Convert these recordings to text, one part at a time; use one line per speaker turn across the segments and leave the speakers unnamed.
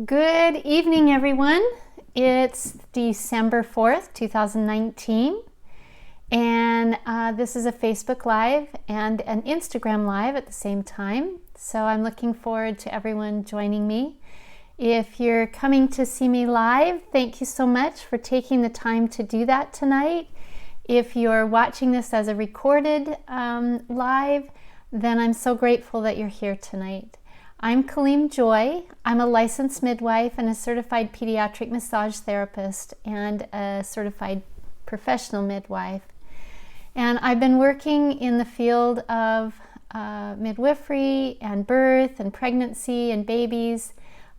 Good evening, everyone. It's December 4th, 2019, and this is a Facebook Live and an Instagram Live at the same time, so I'm looking forward to everyone joining me. If you're coming to see me live, thank you so much for taking the time to do that tonight. If you're watching this as a recorded live, then I'm so grateful that you're here tonight. I'm Colleen Joy. I'm a licensed midwife and a certified pediatric massage therapist and a certified professional midwife. And I've been working in the field of midwifery and birth and pregnancy and babies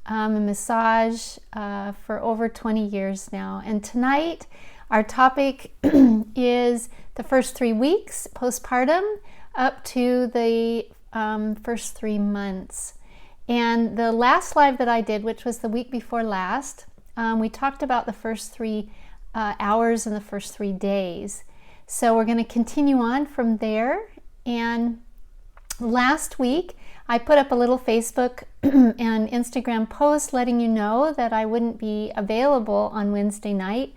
and massage for over 20 years now. And tonight our topic is the first 3 weeks postpartum up to the first 3 months. And the last live that I did, which was the week before last, we talked about the first 3 hours and the first 3 days. So we're going to continue on from there. And last week, I put up a little Facebook and Instagram post letting you know that I wouldn't be available on Wednesday night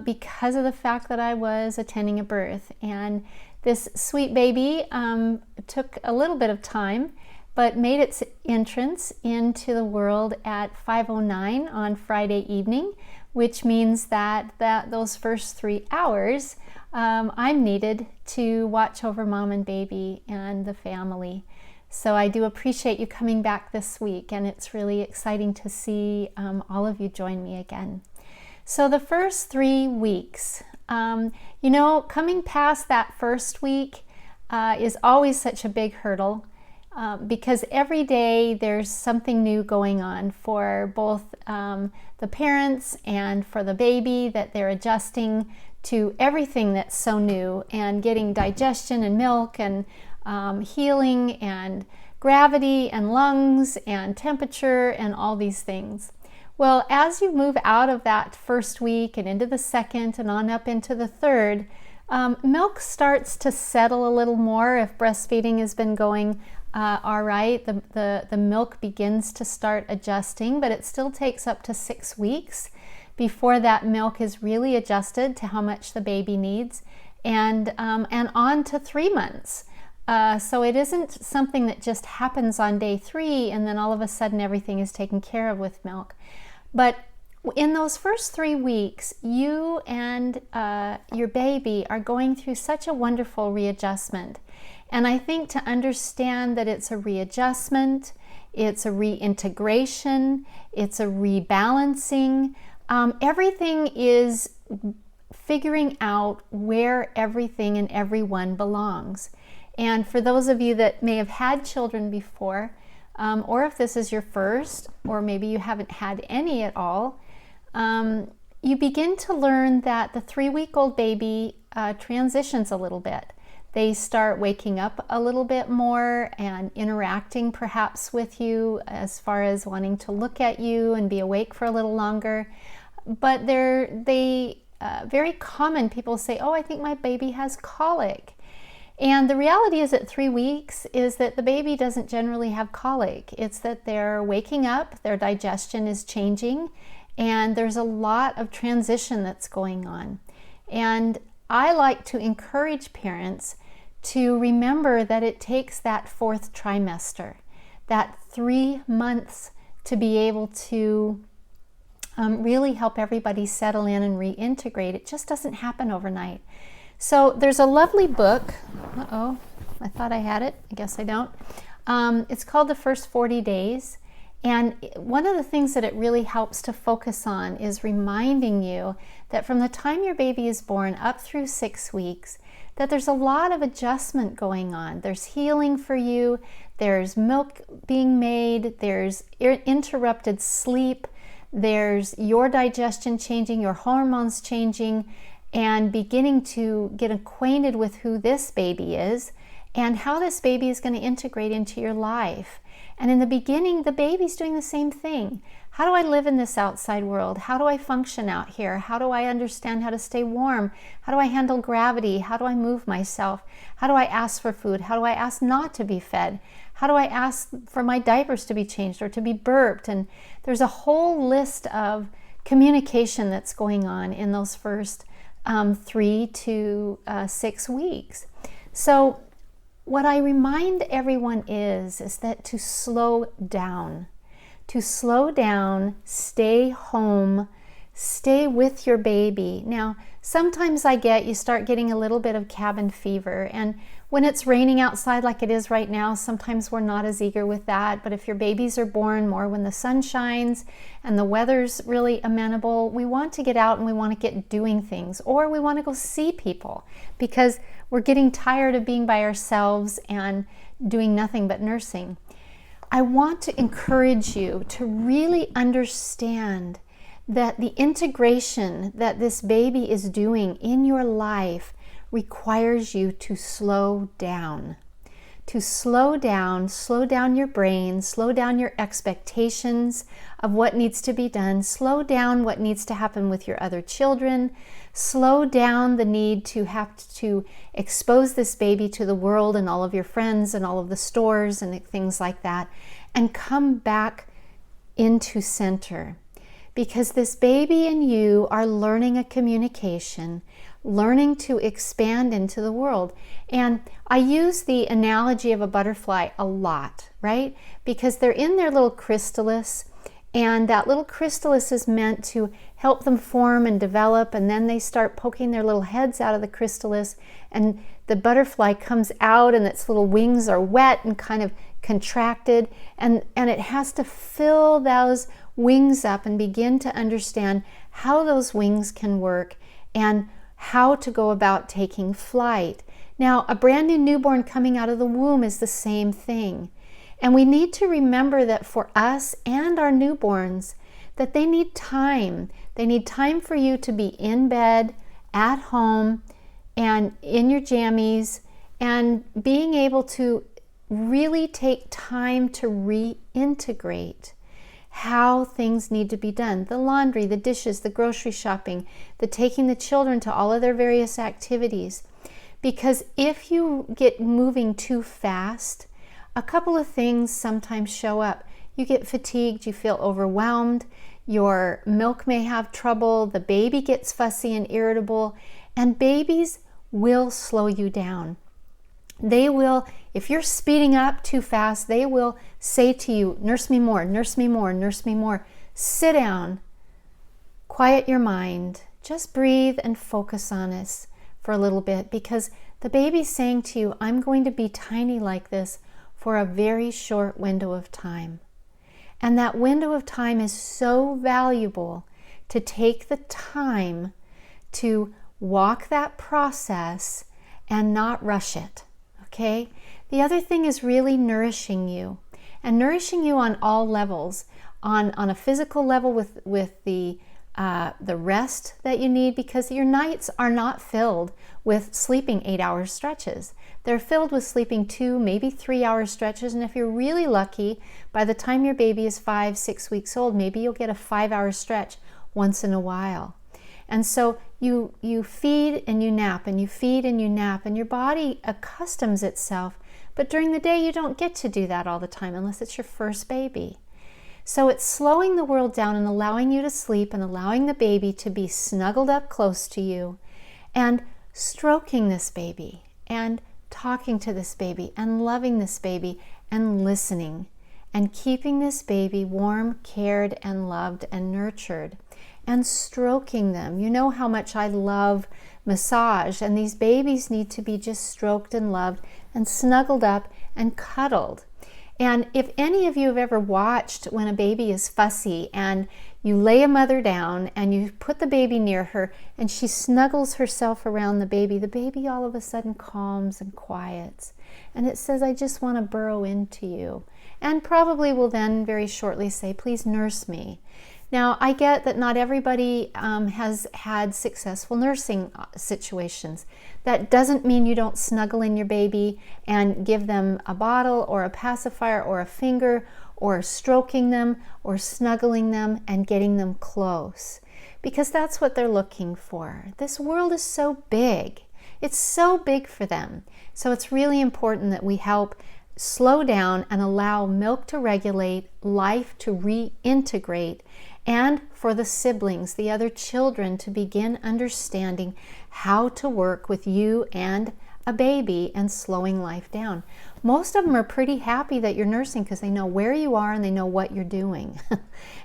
because of the fact that I was attending a birth. And this sweet baby took a little bit of time, but made its entrance into the world at 5:09 on Friday evening, which means that those first 3 hours I'm needed to watch over mom and baby and the family. So I do appreciate you coming back this week, and it's really exciting to see all of you join me again. So the first 3 weeks, coming past that first week is always such a big hurdle. Because every day there's something new going on for both the parents and for the baby, that they're adjusting to everything that's so new and getting digestion and milk and healing and gravity and lungs and temperature and all these things. Well, as you move out of that first week and into the second and on up into the third, milk starts to settle a little more. If breastfeeding has been going all right, the milk begins to start adjusting, but it still takes up to 6 weeks before that milk is really adjusted to how much the baby needs, and on to 3 months. So it isn't something that just happens on day 3 and then all of a sudden everything is taken care of with milk. But in those first 3 weeks, you and your baby are going through such a wonderful readjustment. And I think to understand that it's a readjustment, it's a reintegration, it's a rebalancing, everything is figuring out where everything and everyone belongs. And for those of you that may have had children before, or if this is your first, or maybe you haven't had any at all, you begin to learn that the 3-week-old baby transitions a little bit. They start waking up a little bit more and interacting perhaps with you as far as wanting to look at you and be awake for a little longer. But very common, people say, oh, I think my baby has colic. And the reality is at 3 weeks is that the baby doesn't generally have colic. It's that they're waking up, their digestion is changing, and there's a lot of transition that's going on. And I like to encourage parents to remember that it takes that 4th trimester, that 3 months, to be able to really help everybody settle in and reintegrate. It just doesn't happen overnight. So there's a lovely book. Uh-oh, I thought I had it. I guess I don't. It's called The First 40 Days. And one of the things that it really helps to focus on is reminding you that from the time your baby is born up through 6 weeks, that there's a lot of adjustment going on. There's healing for you, there's milk being made, there's interrupted sleep, there's your digestion changing, your hormones changing, and beginning to get acquainted with who this baby is, and how this baby is going to integrate into your life. And in the beginning, the baby's doing the same thing. How do I live in this outside world? How do I function out here? How do I understand how to stay warm? How do I handle gravity? How do I move myself? How do I ask for food? How do I ask not to be fed? How do I ask for my diapers to be changed or to be burped? And there's a whole list of communication that's going on in those first 3 to 6 weeks. So what I remind everyone is that to slow down. To slow down, stay home, stay with your baby. Now, sometimes you start getting a little bit of cabin fever, and when it's raining outside like it is right now, sometimes we're not as eager with that. But if your babies are born more when the sun shines and the weather's really amenable, we want to get out and we want to get doing things, or we want to go see people because we're getting tired of being by ourselves and doing nothing but nursing. I want to encourage you to really understand that the integration that this baby is doing in your life requires you to slow down. To slow down your brain, slow down your expectations of what needs to be done, slow down what needs to happen with your other children, slow down the need to have to expose this baby to the world and all of your friends and all of the stores and things like that, and come back into center. Because this baby and you are learning a communication, learning to expand into the world. And I use the analogy of a butterfly a lot, right? Because they're in their little chrysalis, and that little chrysalis is meant to help them form and develop, and then they start poking their little heads out of the chrysalis, and the butterfly comes out and its little wings are wet and kind of contracted, and it has to fill those wings up and begin to understand how those wings can work and how to go about taking flight. Now, a brand new newborn coming out of the womb is the same thing. And we need to remember that for us and our newborns, that they need time. They need time for you to be in bed, at home, and in your jammies, and being able to really take time to reintegrate how things need to be done. The laundry, the dishes, the grocery shopping, the taking the children to all of their various activities. Because if you get moving too fast, a couple of things sometimes show up. You get fatigued, you feel overwhelmed, your milk may have trouble, the baby gets fussy and irritable, and babies will slow you down. They will, if you're speeding up too fast, they will say to you, nurse me more, nurse me more, nurse me more. Sit down, quiet your mind, just breathe and focus on this for a little bit, because the baby's saying to you, I'm going to be tiny like this for a very short window of time. And that window of time is so valuable to take the time to walk that process and not rush it. Okay? The other thing is really nourishing you, and nourishing you on all levels, on a physical level with the rest that you need, because your nights are not filled with sleeping 8-hour stretches. They're filled with sleeping 2, maybe 3-hour stretches, and if you're really lucky, by the time your baby is 5-6 weeks old, maybe you'll get a 5-hour stretch once in a while. And so you feed and you nap, and you feed and you nap, and your body accustoms itself. But during the day, you don't get to do that all the time unless it's your first baby. So it's slowing the world down and allowing you to sleep and allowing the baby to be snuggled up close to you, and stroking this baby and talking to this baby and loving this baby and listening and keeping this baby warm, cared, and loved and nurtured. And stroking them. You know how much I love massage, and these babies need to be just stroked and loved and snuggled up and cuddled. And if any of you have ever watched when a baby is fussy and you lay a mother down and you put the baby near her and she snuggles herself around the baby all of a sudden calms and quiets. And it says, I just want to burrow into you. And probably will then very shortly say, please nurse me. Now, I get that not everybody has had successful nursing situations. That doesn't mean you don't snuggle in your baby and give them a bottle or a pacifier or a finger, or stroking them or snuggling them and getting them close, because that's what they're looking for. This world is so big. It's so big for them. So it's really important that we help slow down and allow milk to regulate, life to reintegrate, and for the siblings, the other children, to begin understanding how to work with you and a baby and slowing life down. Most of them are pretty happy that you're nursing because they know where you are and they know what you're doing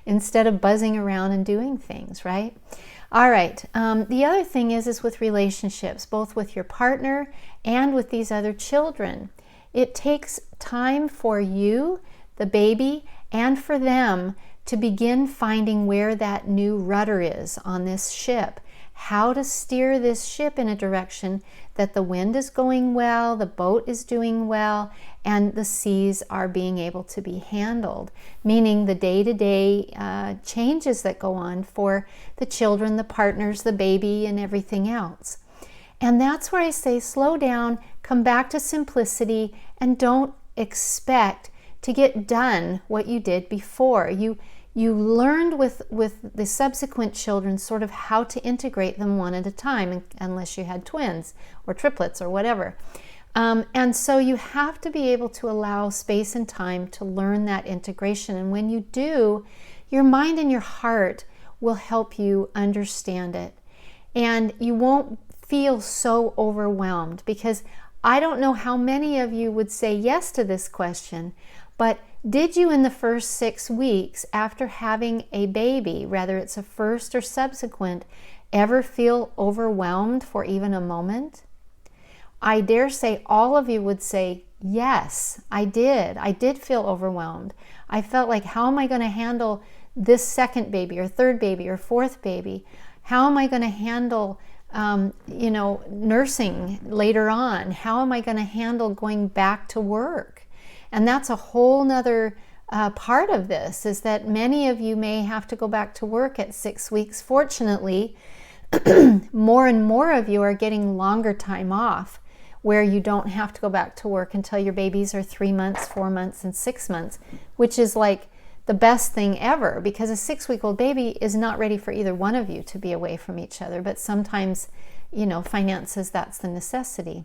instead of buzzing around and doing things, right? All right. The other thing is with relationships, both with your partner and with these other children. It takes time for you, the baby, and for them to begin finding where that new rudder is on this ship, how to steer this ship in a direction that the wind is going well, the boat is doing well, and the seas are being able to be handled, meaning the day-to-day changes that go on for the children, the partners, the baby, and everything else. And that's where I say slow down, come back to simplicity, and don't expect to get done what you did before. You learned with the subsequent children sort of how to integrate them one at a time, unless you had twins or triplets or whatever. And so you have to be able to allow space and time to learn that integration. And when you do, your mind and your heart will help you understand it. And you won't feel so overwhelmed, because I don't know how many of you would say yes to this question, but did you in the first 6 weeks after having a baby, whether it's a first or subsequent, ever feel overwhelmed for even a moment? I dare say all of you would say, yes, I did. I did feel overwhelmed. I felt like, how am I going to handle this second baby or third baby or fourth baby? How am I going to handle nursing later on? How am I going to handle going back to work? And that's a whole nother part of this, is that many of you may have to go back to work at 6 weeks. Fortunately, more and more of you are getting longer time off, where you don't have to go back to work until your babies are 3 months, 4 months, and 6 months, which is like the best thing ever, because a 6-week-old baby is not ready for either one of you to be away from each other. But sometimes, finances, that's the necessity.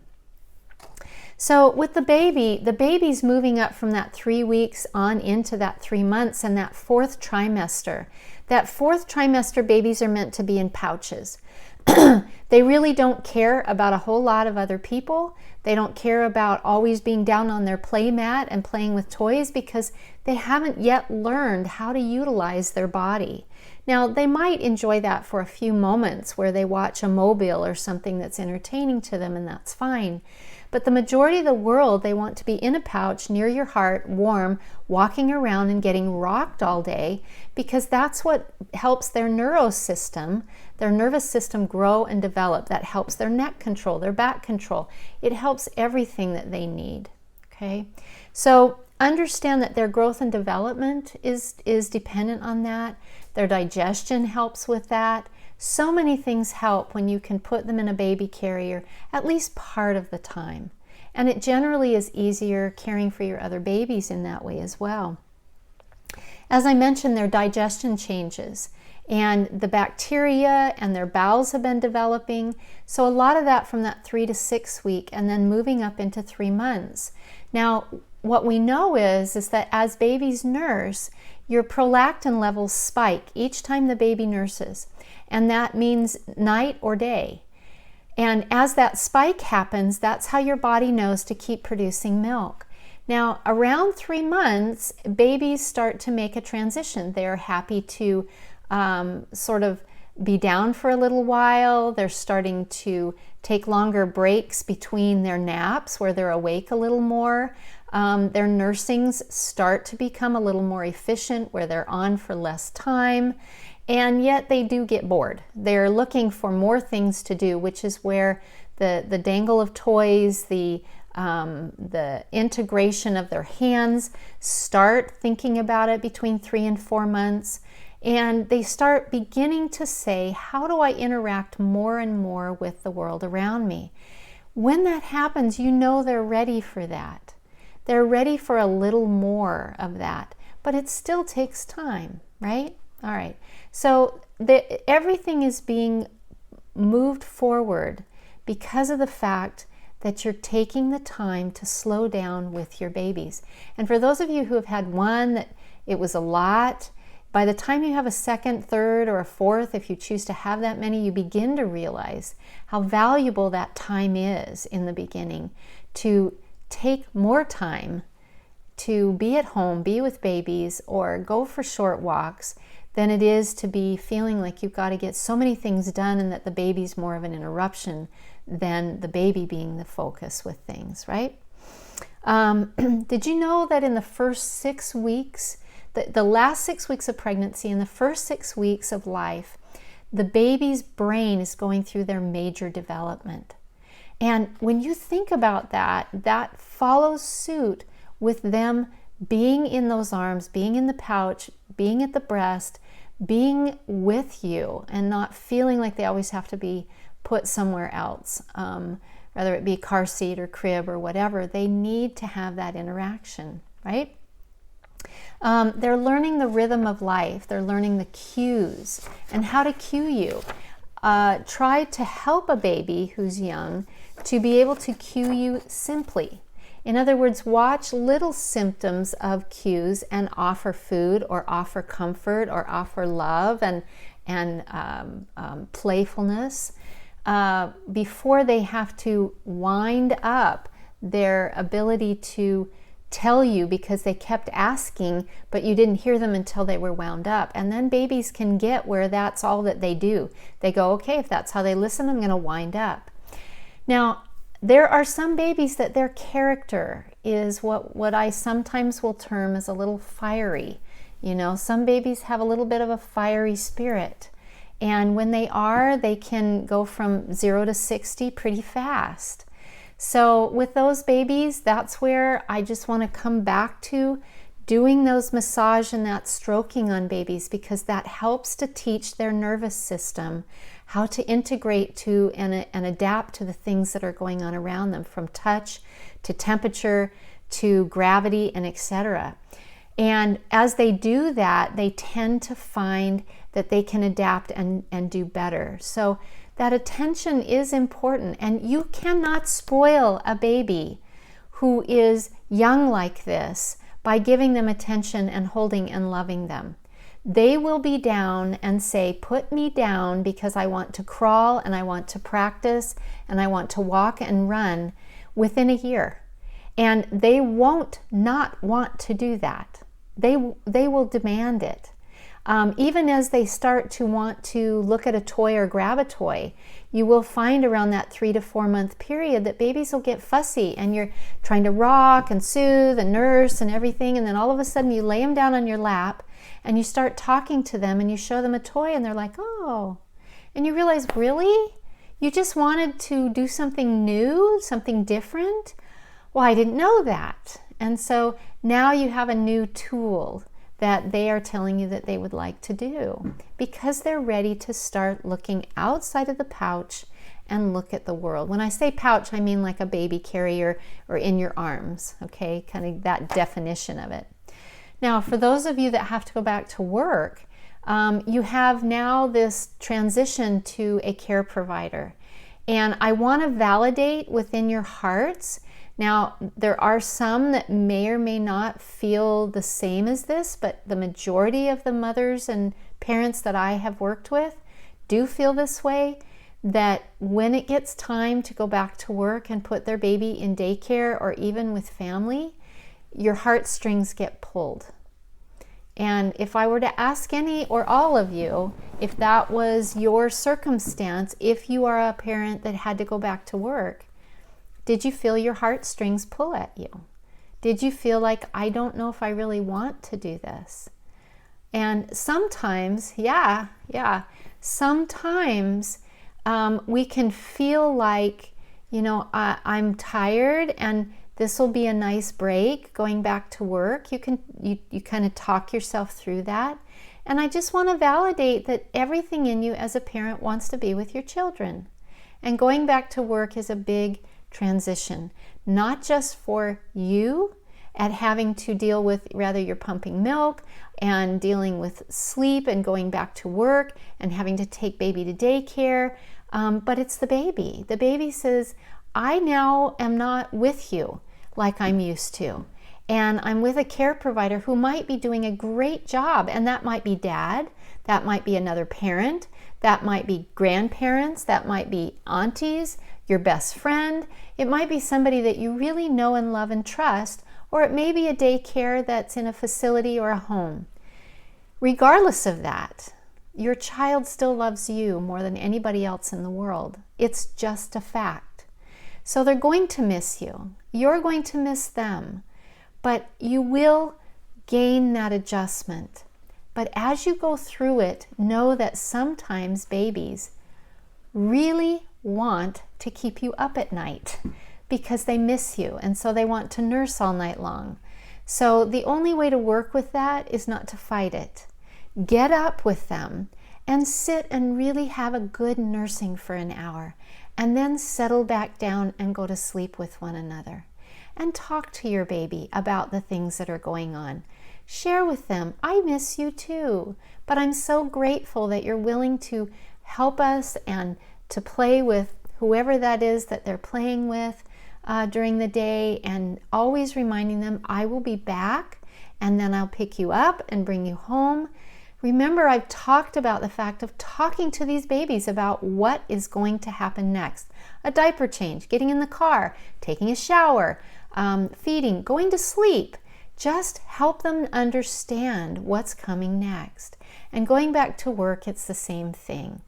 So with the baby's moving up from that 3 weeks on into that 3 months and that fourth trimester. That fourth trimester, babies are meant to be in pouches. They really don't care about a whole lot of other people. They don't care about always being down on their play mat and playing with toys, because they haven't yet learned how to utilize their body. Now, they might enjoy that for a few moments where they watch a mobile or something that's entertaining to them, and that's fine. But the majority of the world, they want to be in a pouch near your heart, warm, walking around and getting rocked all day, because that's what helps their nervous system grow and develop. That helps their neck control, their back control. It helps everything that they need, okay? So understand that their growth and development is dependent on that. Their digestion helps with that. So many things help when you can put them in a baby carrier at least part of the time. And it generally is easier caring for your other babies in that way as well. As I mentioned, their digestion changes, and the bacteria and their bowels have been developing. So a lot of that from that 3 to 6 week, and then moving up into 3 months. Now, what we know is that as babies nurse, your prolactin levels spike each time the baby nurses. And that means night or day. And as that spike happens, that's how your body knows to keep producing milk. Now, around 3 months, babies start to make a transition. They're happy to sort of be down for a little while. They're starting to take longer breaks between their naps where they're awake a little more. Their nursings start to become a little more efficient, where they're on for less time. And yet they do get bored. They're looking for more things to do, which is where the dangle of toys, the integration of their hands, start thinking about it between 3 and 4 months. And they start beginning to say, how do I interact more and more with the world around me? When that happens, you know they're ready for that. They're ready for a little more of that, but it still takes time, right? All right, so everything is being moved forward because of the fact that you're taking the time to slow down with your babies. And for those of you who have had one that it was a lot, by the time you have a second, third, or a fourth, if you choose to have that many, you begin to realize how valuable that time is in the beginning, to take more time to be at home, be with babies, or go for short walks than it is to be feeling like you've got to get so many things done and that the baby's more of an interruption than the baby being the focus with things, right? Did you know that in the first 6 weeks, the last 6 weeks of pregnancy and the first 6 weeks of life, the baby's brain is going through their major development? And when you think about that, that follows suit with them being in those arms, being in the pouch, being at the breast, being with you, and not feeling like they always have to be put somewhere else, whether it be car seat or crib or whatever. They need to have that interaction, right? They're learning the rhythm of life. They're learning the cues and how to cue you. Try to help a baby who's young to be able to cue you simply. In other words, watch little symptoms of cues and offer food or offer comfort or offer love and playfulness before they have to wind up their ability to tell you because they kept asking, but you didn't hear them until they were wound up. And then babies can get where that's all that they do. They go, okay, if that's how they listen, I'm going to wind up. Now, there are some babies that their character is what I sometimes will term as a little fiery. You know, some babies have a little bit of a fiery spirit. And when they can go from 0 to 60 pretty fast. So with those babies, that's where I just want to come back to doing those massage and that stroking on babies, because that helps to teach their nervous system how to integrate to and adapt to the things that are going on around them, from touch to temperature to gravity and etc. And as they do that, they tend to find that they can adapt and do better. So that attention is important, and you cannot spoil a baby who is young like this by giving them attention and holding and loving them. They will be down and say, put me down because I want to crawl and I want to practice and I want to walk and run within a year. And they won't not want to do that. They will demand it. Even as they start to want to look at a toy or grab a toy, you will find around that 3 to 4 month period that babies will get fussy, and you're trying to rock and soothe and nurse and everything, and then all of a sudden you lay them down on your lap and you start talking to them and you show them a toy and they're like, oh, and you realize, really? You just wanted to do something new, something different? Well, I didn't know that. And so now you have a new tool that they are telling you that they would like to do, because they're ready to start looking outside of the pouch and look at the world. When I say pouch, I mean like a baby carrier or in your arms, okay? Kind of that definition of it. Now, for those of you that have to go back to work, you have now this transition to a care provider. And I want to validate within your hearts. Now, there are some that may or may not feel the same as this, but the majority of the mothers and parents that I have worked with do feel this way, that when it gets time to go back to work and put their baby in daycare or even with family, your heartstrings get pulled. And if I were to ask any or all of you, if that was your circumstance, if you are a parent that had to go back to work, did you feel your heartstrings pull at you? Did you feel like, I don't know if I really want to do this? And sometimes, sometimes we can feel like, you know, I'm tired and this will be a nice break going back to work. You kind of talk yourself through that. And I just want to validate that everything in you as a parent wants to be with your children. And going back to work is a big transition, not just for you at having to deal with, rather you're pumping milk and dealing with sleep and going back to work and having to take baby to daycare, but it's the baby. The baby says, I now am not with you like I'm used to. And I'm with a care provider who might be doing a great job. And that might be dad, that might be another parent, that might be grandparents, that might be aunties, your best friend. It might be somebody that you really know and love and trust, or it may be a daycare that's in a facility or a home. Regardless of that, your child still loves you more than anybody else in the world. It's just a fact. So they're going to miss you. You're going to miss them. But you will gain that adjustment. But as you go through it, know that sometimes babies really want to keep you up at night because they miss you, and so they want to nurse all night long. So the only way to work with that is not to fight it. Get up with them and sit and really have a good nursing for an hour, and then settle back down and go to sleep with one another. And talk to your baby about the things that are going on. Share with them, I miss you too, but I'm so grateful that you're willing to help us and to play with whoever that is that they're playing with during the day, and always reminding them, I will be back, and then I'll pick you up and bring you home. Remember, I've talked about the fact of talking to these babies about what is going to happen next. A diaper change, getting in the car, taking a shower, feeding, going to sleep. Just help them understand what's coming next. And going back to work, it's the same thing.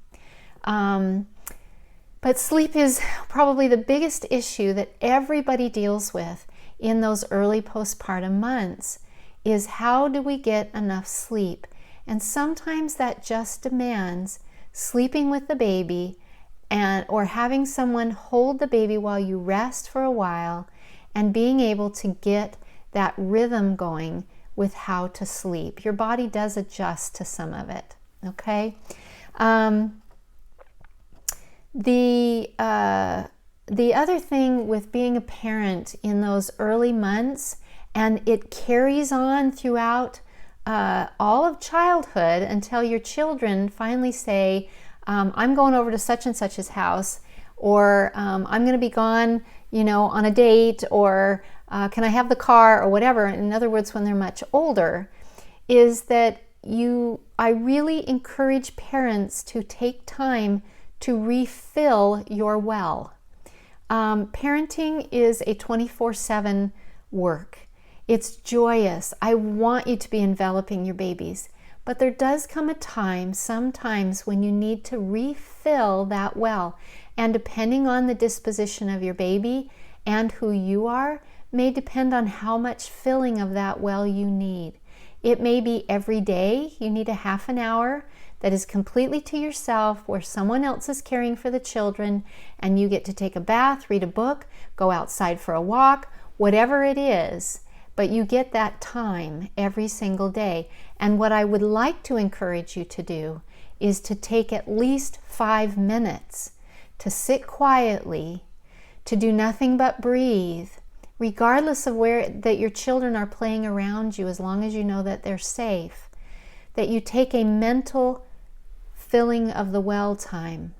But sleep is probably the biggest issue that everybody deals with in those early postpartum months, is how do we get enough sleep? And sometimes that just demands sleeping with the baby or having someone hold the baby while you rest for a while, and being able to get that rhythm going with how to sleep. Your body does adjust to some of it, okay? The other thing with being a parent in those early months, and it carries on throughout all of childhood until your children finally say, I'm going over to such and such's house, or I'm going to be gone, on a date, or can I have the car, or whatever. In other words, when they're much older, is that I really encourage parents to take time to refill your well. Parenting is a 24/7 work. It's joyous. I want you to be enveloping your babies. But there does come a time, sometimes, when you need to refill that well. And depending on the disposition of your baby and who you are, may depend on how much filling of that well you need. It may be every day you need a half an hour that is completely to yourself, where someone else is caring for the children, and you get to take a bath, read a book, go outside for a walk, whatever it is. But you get that time every single day. And what I would like to encourage you to do is to take at least 5 minutes to sit quietly, to do nothing but breathe, regardless of where that your children are playing around you, as long as you know that they're safe. That you take a mental filling of the well time,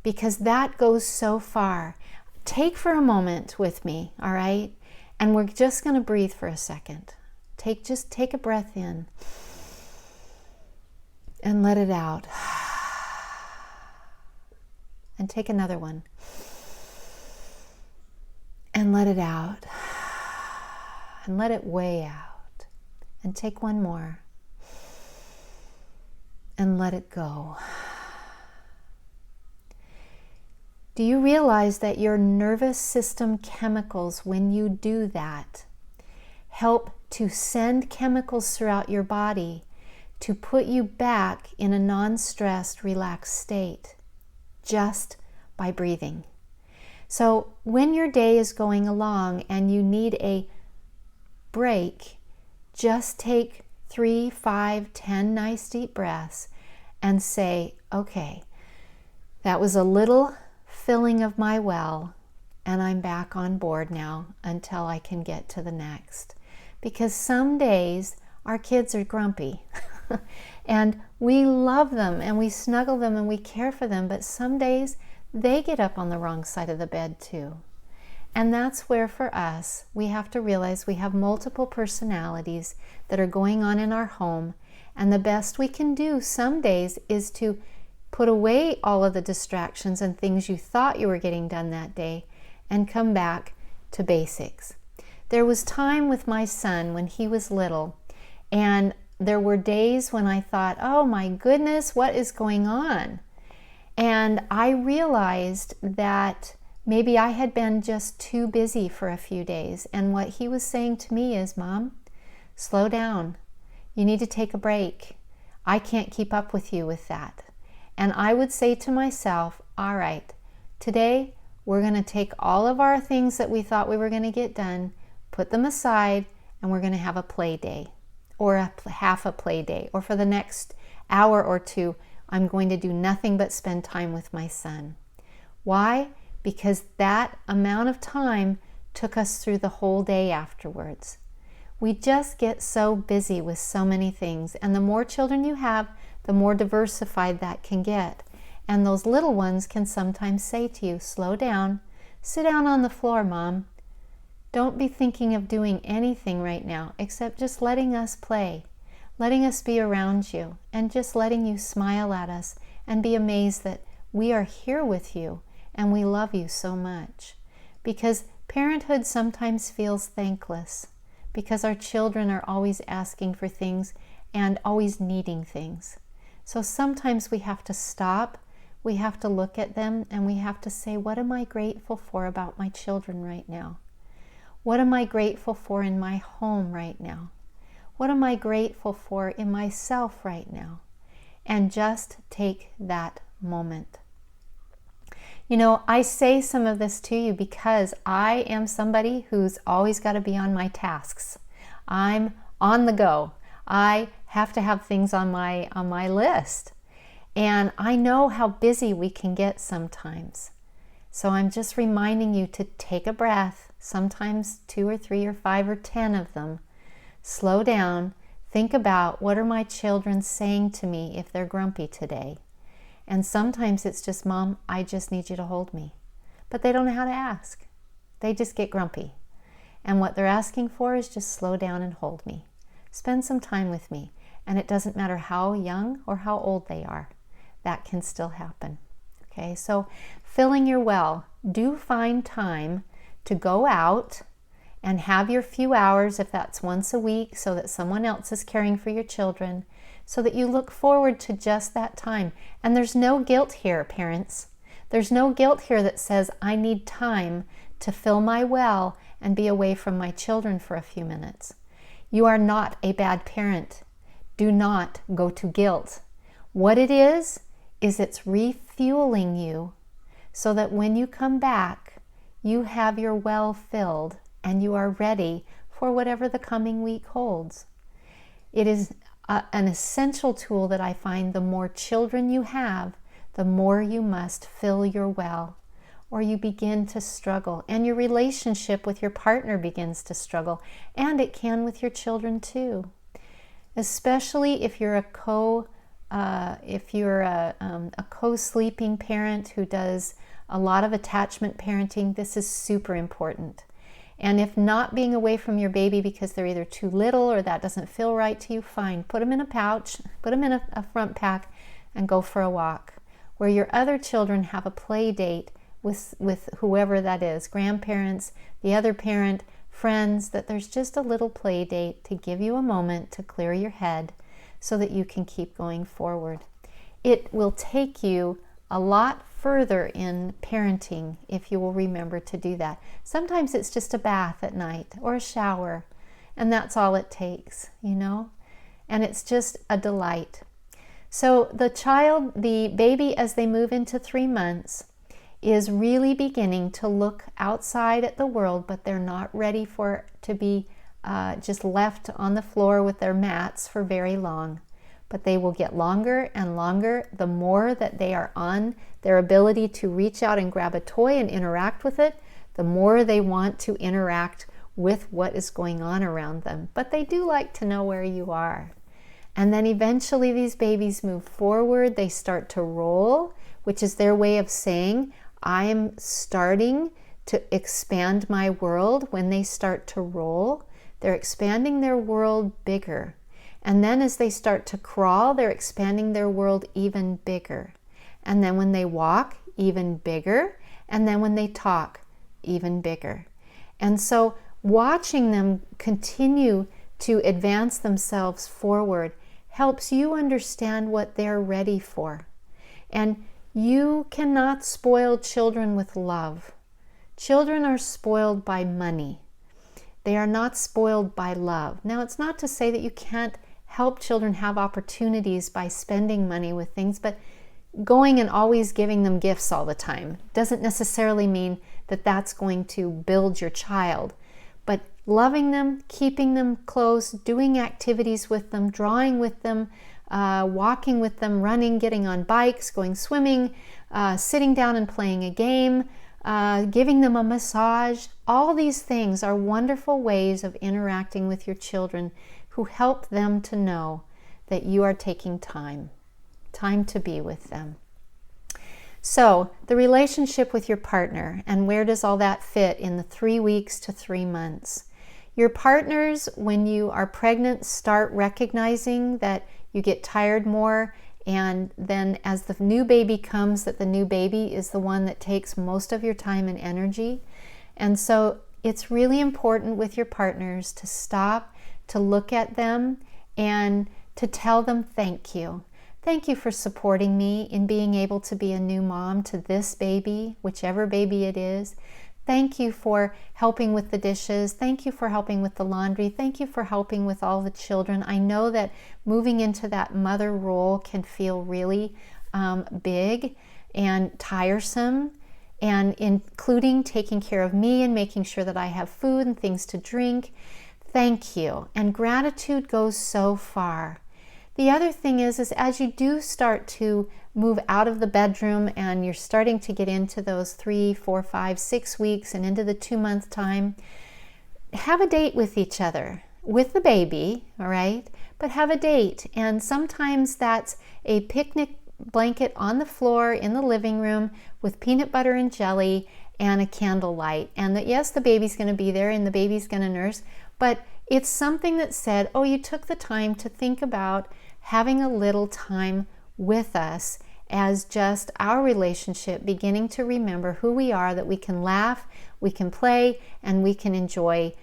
because that goes so far. Take for a moment with me, all right? And we're just going to breathe for a second. Just take a breath in and let it out. And take another one and let it out. And let it way out. And take one more and let it go. Do you realize that your nervous system chemicals, when you do that, help to send chemicals throughout your body to put you back in a non-stressed, relaxed state, just by breathing? So when your day is going along and you need a break, just take 3, 5, 10 nice deep breaths and say, okay, that was a little filling of my well, and I'm back on board now until I can get to the next. Because some days our kids are grumpy and we love them and we snuggle them and we care for them, but some days they get up on the wrong side of the bed too. And that's where for us, we have to realize we have multiple personalities that are going on in our home, and the best we can do some days is to put away all of the distractions and things you thought you were getting done that day and come back to basics. There was time with my son when he was little, and there were days when I thought, oh my goodness, what is going on? And I realized that maybe I had been just too busy for a few days. And what he was saying to me is, Mom, slow down. You need to take a break. I can't keep up with you with that. And I would say to myself, all right, today we're going to take all of our things that we thought we were going to get done, put them aside, and we're going to have a play day or half a play day. Or for the next hour or two, I'm going to do nothing but spend time with my son. Why? Because that amount of time took us through the whole day afterwards. We just get so busy with so many things, and the more children you have, the more diversified that can get. And those little ones can sometimes say to you, slow down, sit down on the floor, Mom. Don't be thinking of doing anything right now except just letting us play, letting us be around you, and just letting you smile at us and be amazed that we are here with you and we love you so much. Because parenthood sometimes feels thankless because our children are always asking for things and always needing things. So sometimes we have to stop, we have to look at them, and we have to say, what am I grateful for about my children right now? What am I grateful for in my home right now? What am I grateful for in myself right now? And just take that moment. You know, I say some of this to you because I am somebody who's always got to be on my tasks. I'm on the go. I have to have things on my list. And I know how busy we can get sometimes. So I'm just reminding you to take a breath, sometimes 2 or 3 or 5 or 10 of them. Slow down, think about what are my children saying to me if they're grumpy today. And sometimes it's just, Mom, I just need you to hold me. But they don't know how to ask. They just get grumpy. And what they're asking for is just slow down and hold me. Spend some time with me. And it doesn't matter how young or how old they are. That can still happen. Okay, so filling your well. Do find time to go out and have your few hours, if that's once a week, so that someone else is caring for your children, so that you look forward to just that time. And there's no guilt here, parents. There's no guilt here that says, I need time to fill my well and be away from my children for a few minutes. You are not a bad parent. Do not go to guilt. What it is it's refueling you so that when you come back, you have your well filled and you are ready for whatever the coming week holds. It is an essential tool that I find the more children you have, the more you must fill your well, or you begin to struggle, and your relationship with your partner begins to struggle, and it can with your children too. Especially if you're a co-sleeping parent who does a lot of attachment parenting, this is super important. And if not being away from your baby because they're either too little or that doesn't feel right to you, fine. Put them in a pouch, put them in a front pack, and go for a walk. Where your other children have a play date with whoever that is, grandparents, the other parent, friends, that there's just a little play date to give you a moment to clear your head so that you can keep going forward. It will take you a lot further in parenting if you will remember to do that. Sometimes it's just a bath at night or a shower, and that's all it takes, you know? And it's just a delight. So the baby, as they move into 3 months, is really beginning to look outside at the world, but they're not ready for it to be just left on the floor with their mats for very long. But they will get longer and longer the more that they are on their ability to reach out and grab a toy and interact with it, the more they want to interact with what is going on around them. But they do like to know where you are. And then eventually these babies move forward. They start to roll, which is their way of saying, I'm starting to expand my world. When they start to roll, they're expanding their world bigger. And then as they start to crawl, they're expanding their world even bigger. And then when they walk, even bigger. And then when they talk, even bigger. And so watching them continue to advance themselves forward helps you understand what they're ready for. And you cannot spoil children with love. Children are spoiled by money. They are not spoiled by love. Now, it's not to say that you can't help children have opportunities by spending money with things, but going and always giving them gifts all the time doesn't necessarily mean that that's going to build your child. But loving them, keeping them close, doing activities with them, drawing with them, walking with them, running, getting on bikes, going swimming, sitting down and playing a game, giving them a massage. All these things are wonderful ways of interacting with your children who help them to know that you are taking time to be with them. So the relationship with your partner, and where does all that fit in the 3 weeks to 3 months? Your partners, when you are pregnant, start recognizing that you get tired more, and then as the new baby comes, that the new baby is the one that takes most of your time and energy. And so it's really important with your partners to stop, to look at them, and to tell them thank you. Thank you for supporting me in being able to be a new mom to this baby, whichever baby it is. Thank you for helping with the dishes. Thank you for helping with the laundry. Thank you for helping with all the children. I know that moving into that mother role can feel really big and tiresome, and including taking care of me and making sure that I have food and things to drink. Thank you. And gratitude goes so far. The other thing is as you do start to move out of the bedroom and you're starting to get into those 3, 4, 5, 6 weeks and into the 2-month time, have a date with each other, with the baby, all right? But have a date. And sometimes that's a picnic blanket on the floor in the living room with peanut butter and jelly and a candlelight. And that, yes, the baby's going to be there and the baby's going to nurse, but it's something that said, oh, you took the time to think about having a little time with us as just our relationship, beginning to remember who we are, that we can laugh, we can play, and we can enjoy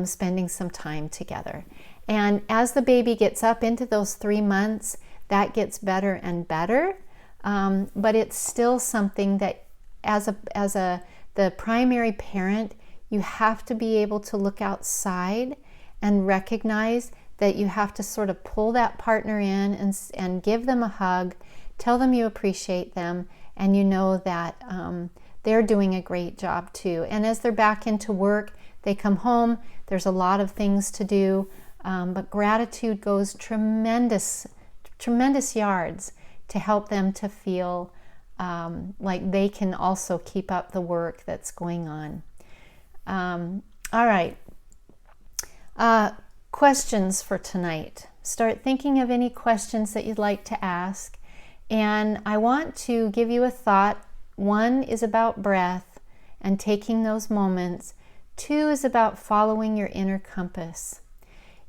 spending some time together. And as the baby gets up into those 3 months, that gets better and better, but it's still something that as the primary parent, you have to be able to look outside and recognize that you have to sort of pull that partner in and give them a hug, tell them you appreciate them, and you know that they're doing a great job too. And as they're back into work, they come home, there's a lot of things to do, but gratitude goes tremendous yards to help them to feel like they can also keep up the work that's going on. All right. Questions for tonight. Start thinking of any questions that you'd like to ask. And I want to give you a thought. 1 is about breath and taking those moments. 2 is about following your inner compass.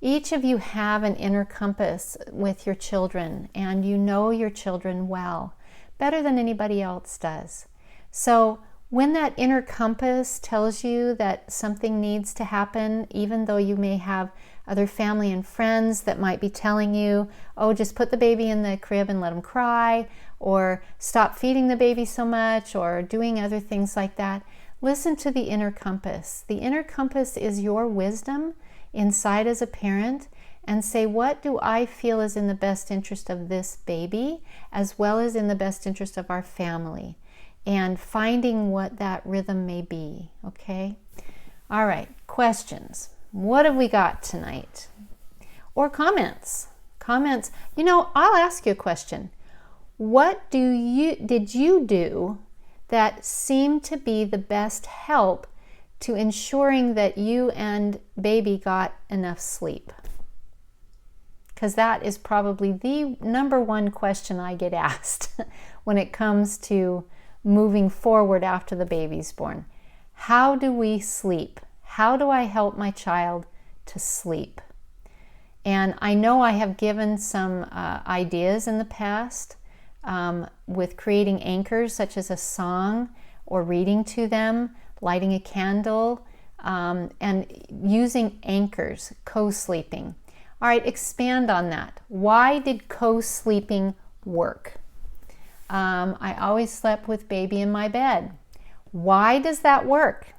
Each of you have an inner compass with your children, and you know your children well, better than anybody else does. So when that inner compass tells you that something needs to happen, even though you may have other family and friends that might be telling you, oh, just put the baby in the crib and let him cry, or stop feeding the baby so much, or doing other things like that, listen to the inner compass. The inner compass is your wisdom inside as a parent, and say, what do I feel is in the best interest of this baby, as well as in the best interest of our family? And finding what that rhythm may be, okay? All right, questions. What have we got tonight? Or comments. Comments. I'll ask you a question. What did you do that seemed to be the best help to ensuring that you and baby got enough sleep? Because that is probably the number one question I get asked when it comes to moving forward after the baby's born. How do we sleep? How do I help my child to sleep? And I know I have given some ideas in the past with creating anchors such as a song or reading to them, lighting a candle, and using anchors, co-sleeping. All right, expand on that. Why did co-sleeping work? I always slept with baby in my bed. Why does that work?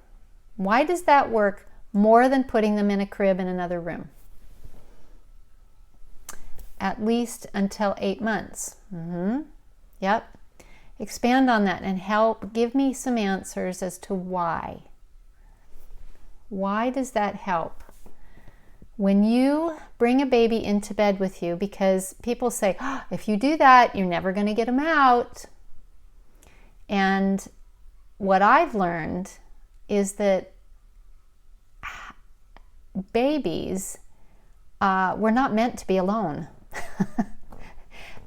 Why does that work more than putting them in a crib in another room? At least until 8 months. Yep. Expand on that and give me some answers as to why. Why does that help? When you bring a baby into bed with you, because people say, oh, if you do that, you're never going to get them out. And what I've learned is that babies were not meant to be alone.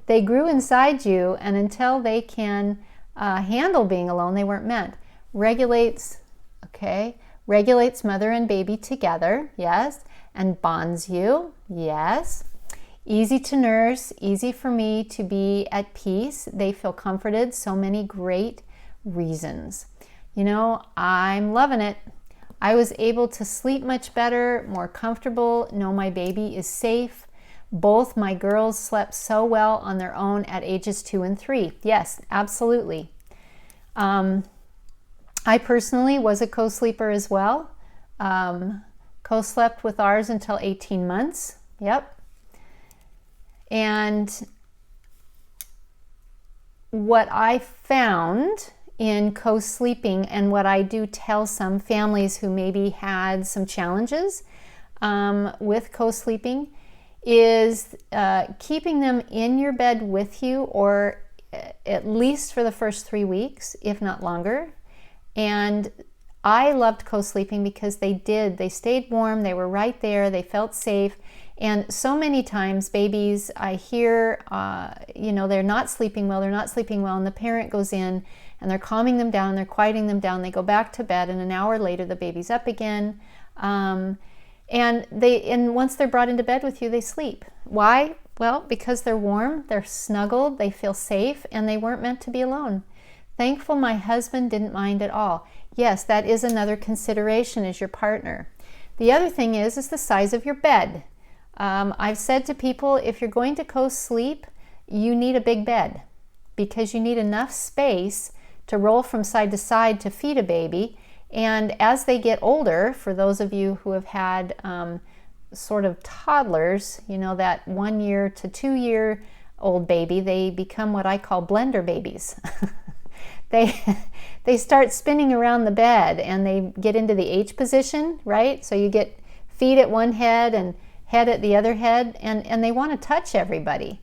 They grew inside you, and until they can handle being alone, they weren't meant. Regulates mother and baby together, yes, and bonds you, yes. Easy to nurse, easy for me to be at peace. They feel comforted, so many great reasons. I'm loving it. I was able to sleep much better, more comfortable, know my baby is safe. Both my girls slept so well on their own at ages 2 and 3. Yes, absolutely. I personally was a co-sleeper as well. Co-slept with ours until 18 months. Yep. And what I found in co-sleeping, and what I do tell some families who maybe had some challenges with co-sleeping, is keeping them in your bed with you, or at least for the first 3 weeks, if not longer. And I loved co-sleeping because they stayed warm, they were right there, they felt safe. And so many times babies, I hear, they're not sleeping well, and the parent goes in and they're calming them down, they're quieting them down, they go back to bed, and an hour later the baby's up again. And once they're brought into bed with you, they sleep. Why? Well, because they're warm, they're snuggled, they feel safe, and they weren't meant to be alone. Thankful my husband didn't mind at all. Yes, that is another consideration as your partner. The other thing is the size of your bed. I've said to people, if you're going to co-sleep, you need a big bed, because you need enough space to roll from side to side to feed a baby. And as they get older, for those of you who have had sort of toddlers, that 1 year to 2 year old baby, they become what I call blender babies. They start spinning around the bed, and they get into the H position, right? So you get feet at one head and head at the other head, and they want to touch everybody.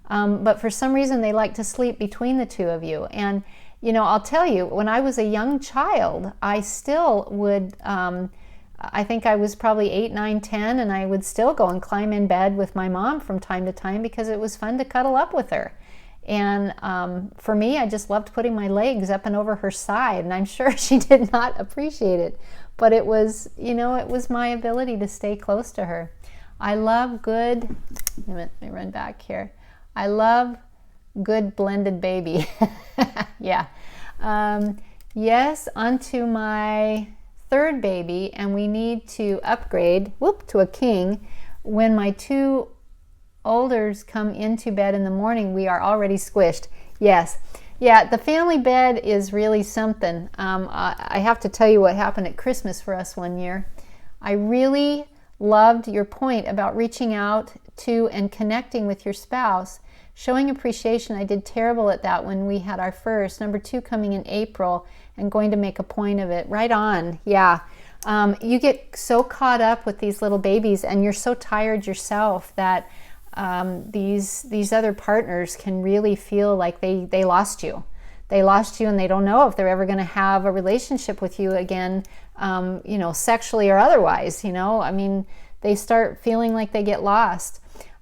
But for some reason, they like to sleep between the two of you. And I'll tell you, when I was a young child, I still would, I think I was probably 8, 9, 10, and I would still go and climb in bed with my mom from time to time because it was fun to cuddle up with her. And for me, I just loved putting my legs up and over her side, and I'm sure she did not appreciate it. But it was, it was my ability to stay close to her. I love good, let me run back here. I love good blended baby. Yeah. Yes, onto my third baby, and we need to upgrade, to a king. When my 2 olders come into bed in the morning, we are already squished. Yes. Yeah, the family bed is really something. I have to tell you what happened at Christmas for us one year. I really loved your point about reaching out to and connecting with your spouse, showing appreciation. I did terrible at that when we had our first. Number 2 coming in April, and going to make a point of it. Right on. Yeah. You get so caught up with these little babies, and you're so tired yourself that these other partners can really feel like they lost you. They lost you, and they don't know if they're ever going to have a relationship with you again, sexually or otherwise. I mean, they start feeling like they get lost.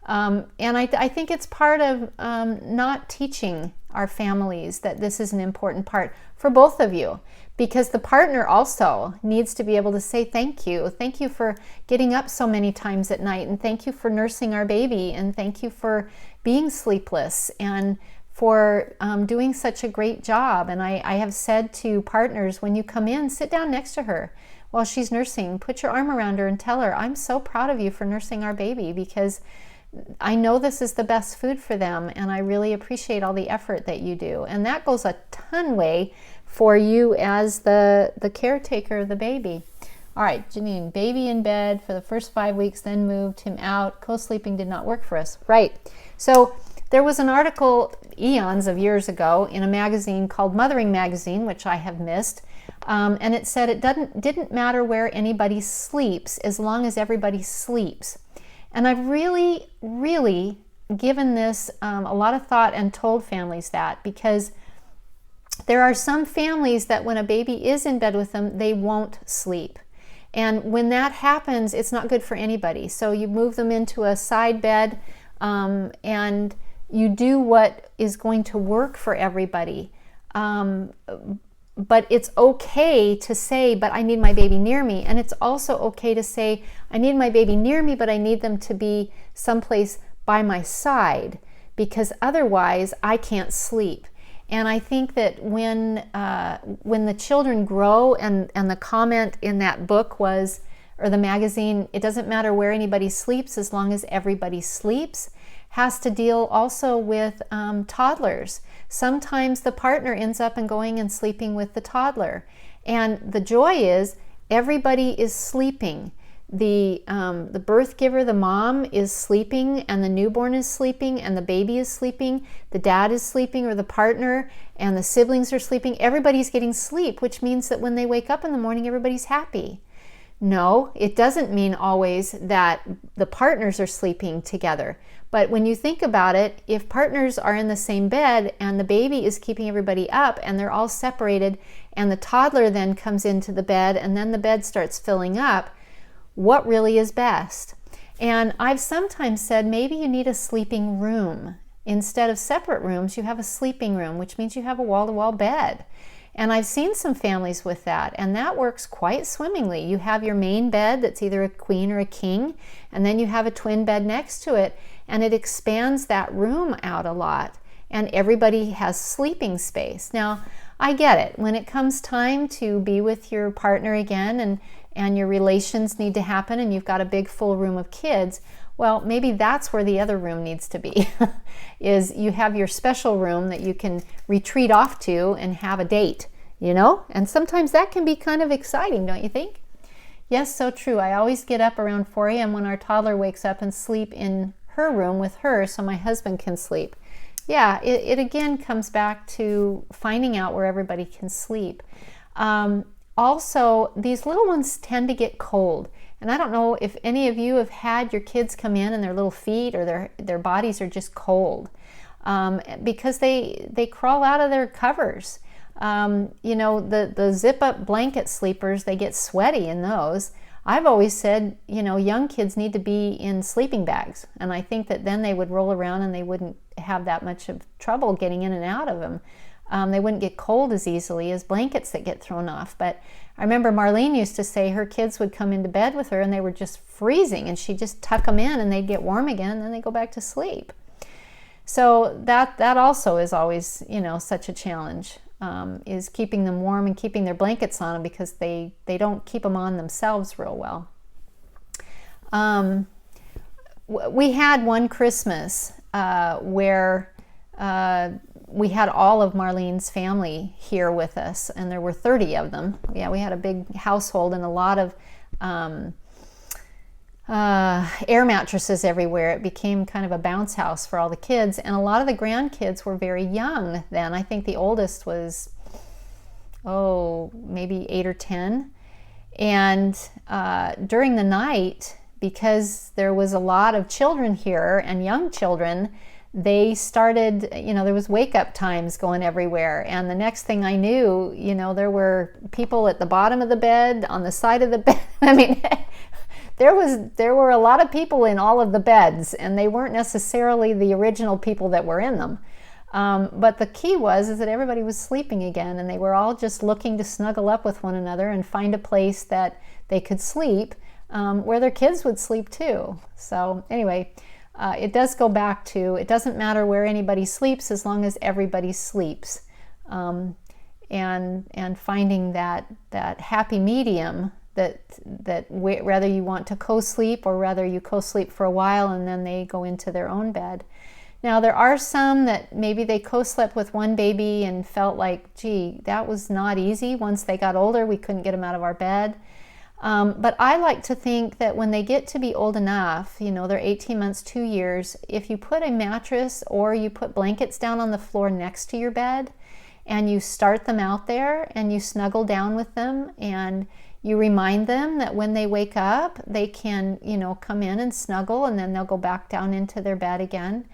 And I think it's part of not teaching our families that this is an important part for both of you, because the partner also needs to be able to say thank you. Thank you for getting up so many times at night, and thank you for nursing our baby, and thank you for being sleepless, and for doing such a great job. And I have said to partners, when you come in, sit down next to her while she's nursing. Put your arm around her and tell her, I'm so proud of you for nursing our baby, because I know this is the best food for them, and I really appreciate all the effort that you do. And that goes a ton way for you as the caretaker of the baby. All right, Janine, baby in bed for the first 5 weeks, then moved him out. Co-sleeping did not work for us. Right. So there was an article eons of years ago in a magazine called Mothering Magazine, which I have missed. And it said it didn't matter where anybody sleeps as long as everybody sleeps. And I've really, really given this a lot of thought and told families that, because there are some families that when a baby is in bed with them, they won't sleep. And when that happens, it's not good for anybody. So you move them into a side bed, and you do what is going to work for everybody. But it's okay to say, but I need my baby near me. And it's also okay to say, I need my baby near me, but I need them to be someplace by my side, because otherwise I can't sleep. And I think that when the children grow, and the comment in that book was, or the magazine, it doesn't matter where anybody sleeps as long as everybody sleeps, has to deal also with toddlers. Sometimes the partner ends up going and sleeping with the toddler. And the joy is everybody is sleeping. The birth giver, the mom, is sleeping, and the newborn is sleeping, and the baby is sleeping, the dad is sleeping, or the partner, and the siblings are sleeping. Everybody's getting sleep, which means that when they wake up in the morning, everybody's happy. No, it doesn't mean always that the partners are sleeping together. But when you think about it, if partners are in the same bed and the baby is keeping everybody up and they're all separated, and the toddler then comes into the bed and then the bed starts filling up, what really is best? And I've sometimes said maybe you need a sleeping room. Instead of separate rooms, you have a sleeping room, which means you have a wall-to-wall bed. And I've seen some families with that, and that works quite swimmingly. You have your main bed that's either a queen or a king, and then you have a twin bed next to it, and it expands that room out a lot, and everybody has sleeping space. Now, I get it. When it comes time to be with your partner again, and your relations need to happen, and you've got a big full room of kids, well, maybe that's where the other room needs to be, is you have your special room that you can retreat off to and have a date, And sometimes that can be kind of exciting, don't you think? Yes, so true. I always get up around 4 a.m. when our toddler wakes up and sleep in her room with her so my husband can sleep. Yeah, it again comes back to finding out where everybody can sleep. Also, these little ones tend to get cold. And I don't know if any of you have had your kids come in and their little feet or their bodies are just cold, because they crawl out of their covers. The zip-up blanket sleepers, they get sweaty in those. I've always said, young kids need to be in sleeping bags. And I think that then they would roll around and they wouldn't have that much of trouble getting in and out of them. They wouldn't get cold as easily as blankets that get thrown off. But I remember Marlene used to say her kids would come into bed with her and they were just freezing, and she'd just tuck them in and they'd get warm again, and then they go back to sleep. So that also is always, such a challenge, is keeping them warm and keeping their blankets on them, because they don't keep them on themselves real well. We had one Christmas where we had all of Marlene's family here with us, and there were 30 of them. Yeah, we had a big household and a lot of air mattresses everywhere. It became kind of a bounce house for all the kids, and a lot of the grandkids were very young then. I think the oldest was, maybe 8 or 10. And during the night, because there was a lot of children here and young children, they started, there was wake up times going everywhere. And the next thing I knew, there were people at the bottom of the bed, on the side of the bed. I mean, there were a lot of people in all of the beds, and they weren't necessarily the original people that were in them. But the key is that everybody was sleeping again, and they were all just looking to snuggle up with one another and find a place that they could sleep, where their kids would sleep too. So anyway, it does go back to, it doesn't matter where anybody sleeps as long as everybody sleeps. And finding that happy medium that whether you want to co-sleep or whether you co-sleep for a while and then they go into their own bed. Now, there are some that maybe they co-slept with one baby and felt like, gee, that was not easy. Once they got older, we couldn't get them out of our bed. But I like to think that when they get to be old enough, they're 18 months, 2 years, if you put a mattress or you put blankets down on the floor next to your bed and you start them out there and you snuggle down with them and you remind them that when they wake up, they can, come in and snuggle, and then they'll go back down into their bed again.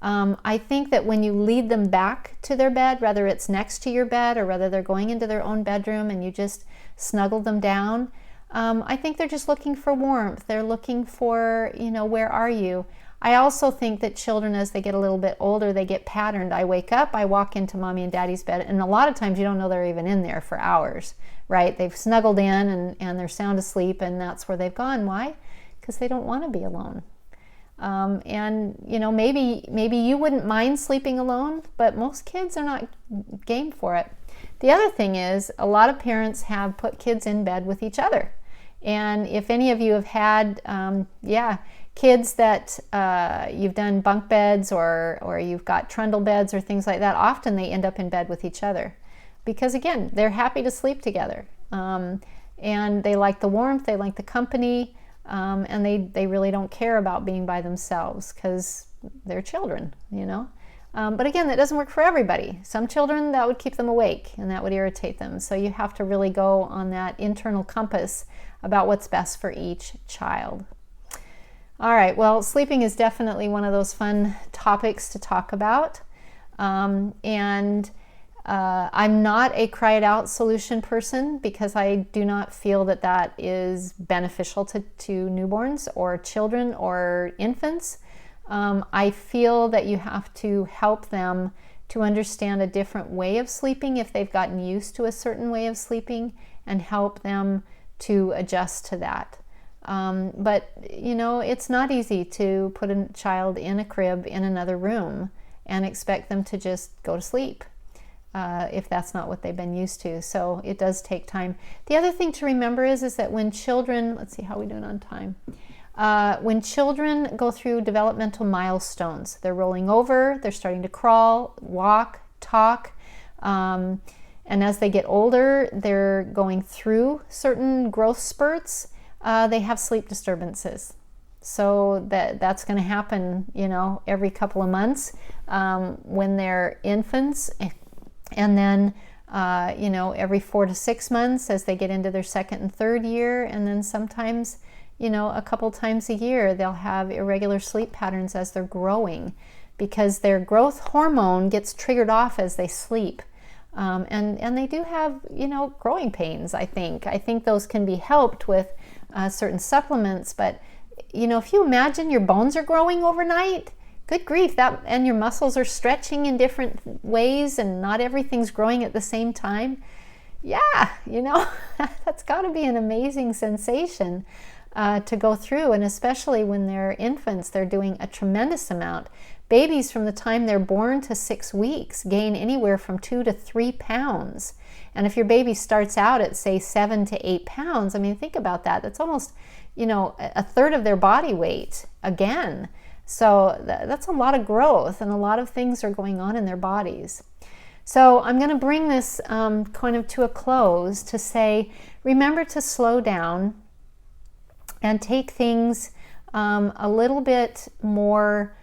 I think that when you lead them back to their bed, whether it's next to your bed or whether they're going into their own bedroom and you just snuggle them down, I think they're just looking for warmth. They're looking for, where are you? I also think that children, as they get a little bit older, they get patterned. I wake up, I walk into mommy and daddy's bed, and a lot of times you don't know they're even in there for hours, right? They've snuggled in and they're sound asleep, and that's where they've gone. Why? Because they don't want to be alone. And maybe you wouldn't mind sleeping alone, but most kids are not game for it. The other thing is, a lot of parents have put kids in bed with each other. And if any of you have had, kids that you've done bunk beds or you've got trundle beds or things like that, often they end up in bed with each other. Because again, they're happy to sleep together. And they like the warmth, they like the company, and they really don't care about being by themselves because they're children, But again, that doesn't work for everybody. Some children, that would keep them awake and that would irritate them. So you have to really go on that internal compass about what's best for each child. All right, well, sleeping is definitely one of those fun topics to talk about. I'm not a cry it out solution person because I do not feel that is beneficial to newborns or children or infants. I feel that you have to help them to understand a different way of sleeping if they've gotten used to a certain way of sleeping, and help them to adjust to that. But it's not easy to put a child in a crib in another room and expect them to just go to sleep if that's not what they've been used to. So it does take time. The other thing to remember is that when children, let's see how we're doing on time. When children go through developmental milestones, they're rolling over, they're starting to crawl, walk, talk, and as they get older, they're going through certain growth spurts, they have sleep disturbances. So that's going to happen, every couple of months when they're infants, and then, every 4 to 6 months as they get into their second and third year, and then sometimes, a couple times a year, they'll have irregular sleep patterns as they're growing because their growth hormone gets triggered off as they sleep. And they do have, growing pains, I think. I think those can be helped with certain supplements, but, if you imagine your bones are growing overnight, good grief, and your muscles are stretching in different ways and not everything's growing at the same time. Yeah, that's got to be an amazing sensation to go through, and especially when they're infants, they're doing a tremendous amount. Babies from the time they're born to 6 weeks gain anywhere from 2 to 3 pounds. And if your baby starts out at, say, 7 to 8 pounds, I mean, think about that. That's almost, a third of their body weight again. So that's a lot of growth, and a lot of things are going on in their bodies. So I'm going to bring this kind of to a close to say, remember to slow down and take things a little bit more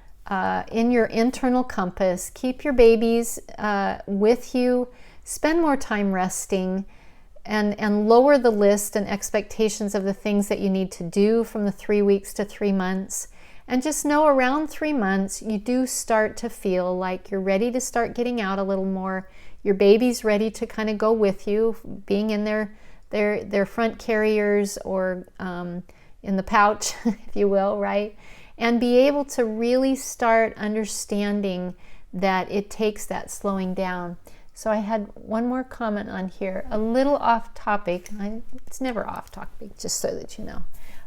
in your internal compass. Keep your babies with you. Spend more time resting. and lower the list and expectations of the things that you need to do from the 3 weeks to 3 months. And just know around 3 months, you do start to feel like you're ready to start getting out a little more. Your baby's ready to kind of go with you, being in their front carriers or in the pouch, if you will, right? And be able to really start understanding that it takes that slowing down. So I had one more comment on here, a little off topic. It's never off topic, just so that you know.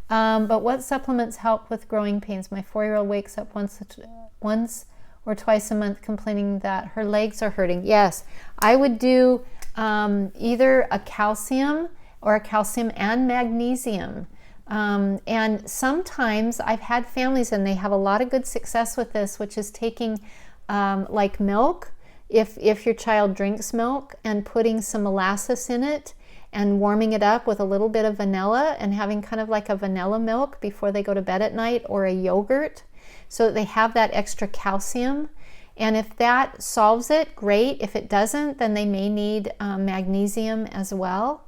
But what supplements help with growing pains? My 4-year-old wakes up once or twice a month complaining that her legs are hurting. Yes, I would do either a calcium or a calcium and magnesium. And sometimes I've had families and they have a lot of good success with this, which is taking like milk, if your child drinks milk, and putting some molasses in it and warming it up with a little bit of vanilla and having kind of like a vanilla milk before they go to bed at night, or a yogurt, so that they have that extra calcium. And if that solves it, great. If it doesn't, then they may need magnesium as well.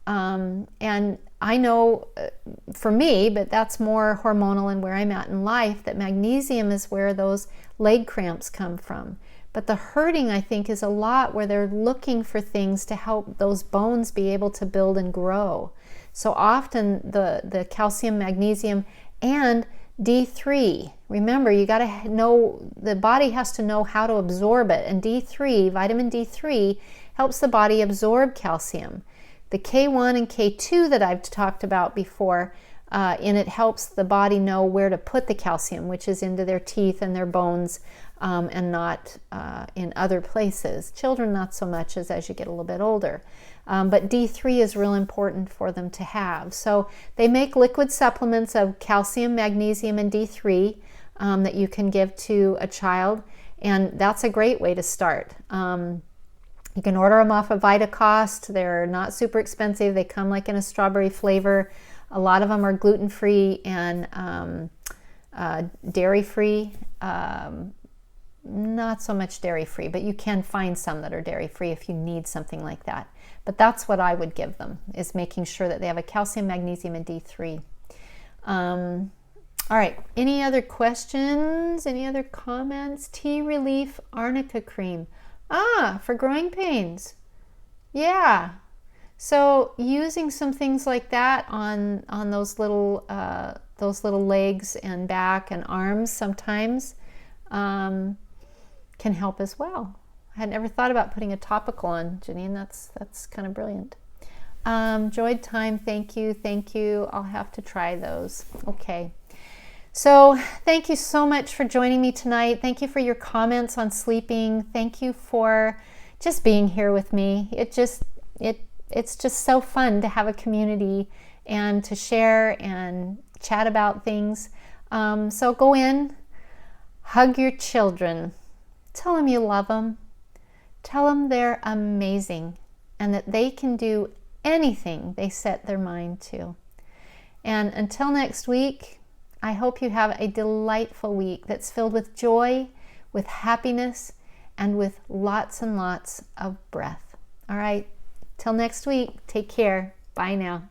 And I know for me, but that's more hormonal and where I'm at in life, that magnesium is where those leg cramps come from. But the hurting, I think, is a lot where they're looking for things to help those bones be able to build and grow. So often the calcium, magnesium, and D3. Remember, you got to know, the body has to know how to absorb it. And D3, vitamin D3, helps the body absorb calcium. The K1 and K2 that I've talked about before, and it helps the body know where to put the calcium, which is into their teeth and their bones, and not in other places. Children not so much as you get a little bit older. But D3 is real important for them to have. So they make liquid supplements of calcium, magnesium, and D3 that you can give to a child, and that's a great way to start. You can order them off of VitaCost. They're not super expensive. They come like in a strawberry flavor. A lot of them are gluten-free and dairy-free. Not so much dairy-free, but you can find some that are dairy-free if you need something like that. But that's what I would give them, is making sure that they have a calcium, magnesium, and D3. All right, any other questions? Any other comments? Tea Relief Arnica Cream. For growing pains. Yeah. So using some things like that on those little legs and back and arms sometimes can help as well. I had never thought about putting a topical on, Janine. That's kind of brilliant. Joyed Time, thank you. I'll have to try those. Okay. So thank you so much for joining me tonight. Thank you for your comments on sleeping. Thank you for just being here with me. It's just so fun to have a community and to share and chat about things. So go in, hug your children, tell them you love them, tell them they're amazing and that they can do anything they set their mind to. And until next week, I hope you have a delightful week that's filled with joy, with happiness, and with lots and lots of breath. All right, till next week, take care. Bye now.